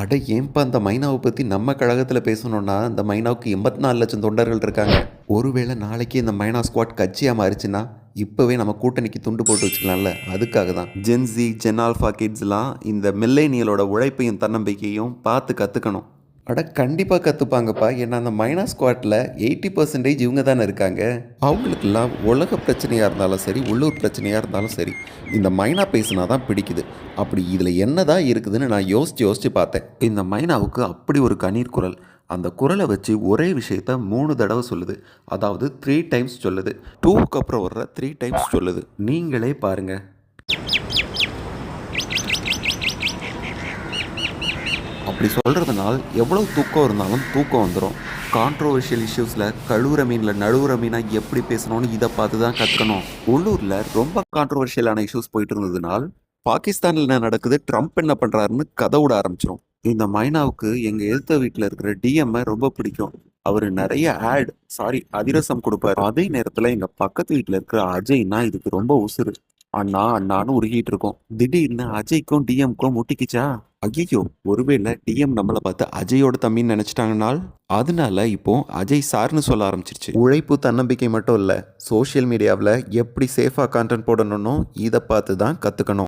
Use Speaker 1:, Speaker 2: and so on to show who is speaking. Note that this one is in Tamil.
Speaker 1: அட ஏன்பா அந்த மைனாவை பற்றி நம்ம கழகத்தில் பேசணும்னா இந்த மைனாவுக்கு 84 லட்சம் தொண்டர்கள் இருக்காங்க. ஒருவேளை நாளைக்கு இந்த மைனா ஸ்குவாட் கட்சியாக மாறிச்சுன்னா இப்போவே நம்ம கூட்டணிக்கு துண்டு போட்டு வச்சுக்கலாம்ல. அதுக்காக தான் ஜென்சி ஜென் ஆல்ஃபா கிட்ஸ்லாம் இந்த மில்லேனியலோட உழைப்பையும் தன்னம்பிக்கையும் பார்த்து கற்றுக்கணும். அட கண்டிப்பாக கற்றுப்பாங்கப்பா. ஏன்னா அந்த மைனா ஸ்குவாட்டில் 80% இவங்க தானே இருக்காங்க. அவங்களுக்கெல்லாம் உலக பிரச்சனையாக இருந்தாலும் சரி, உள்ளூர் பிரச்சனையாக இருந்தாலும் சரி, இந்த மைனா பேசுனா தான் பிடிக்குது. அப்படி இதில் என்ன தான் இருக்குதுன்னு நான் யோசித்து யோசித்து பார்த்தேன். இந்த மைனாவுக்கு அப்படி ஒரு கணீர் குரல். அந்த குரலை வச்சு ஒரே விஷயத்த 3 தடவை சொல்லுது. அதாவது 3 டைம்ஸ் சொல்லுது. 2க்கு அப்புறம் வர்ற 3 டைம்ஸ் சொல்லுது. நீங்களே பாருங்கள். அப்படி சொல்கிறதுனால எவ்வளோ தூக்கம் இருந்தாலும் தூக்கம் வந்துடும். கான்ட்ரோவர்ஷியல் இஷ்யூஸில் கழுவுற மீனில் நழுவுற மீனாக எப்படி பேசணும்னு இதை பார்த்து தான் கற்றுக்கணும். உள்ளூரில் ரொம்ப கான்ட்ரோவர்ஷியலான இஷ்யூஸ் போயிட்டு இருந்ததுனால் பாகிஸ்தானில் என்ன நடக்குது, ட்ரம்ப் என்ன பண்ணுறாருன்னு கதை விட ஆரம்பிச்சிடும். இந்த மைனாவுக்கு எங்கள் எழுத்த வீட்டில் இருக்கிற டிஎம்ஐ ரொம்ப பிடிக்கும். அவர் நிறைய அதிரசம் கொடுப்பாரு. அதே நேரத்தில் எங்கள் பக்கத்து வீட்டில் இருக்கிற அஜய்னா இதுக்கு ரொம்ப உசுறு. அண்ணா அண்ணான்னு உருகிட்டு இருக்கோம். திடீர்னு அஜய்க்கும் டிஎம்க்கும் முட்டிக்கிச்சா? ஐயோ, ஒருவேளை டிஎம் நம்மளை பார்த்து அஜயோட தம்பின்னு நினைச்சிட்டாங்கனால் அதனால இப்போ அஜய் சார்னு சொல்ல ஆரம்பிச்சிருச்சு. உழைப்பு தன்னம்பிக்கை மட்டும் இல்லை, சோஷியல் மீடியாவில் எப்படி சேஃபாக கான்டென்ட் போடணும்னு இதை பார்த்து தான் கற்றுக்கணும்.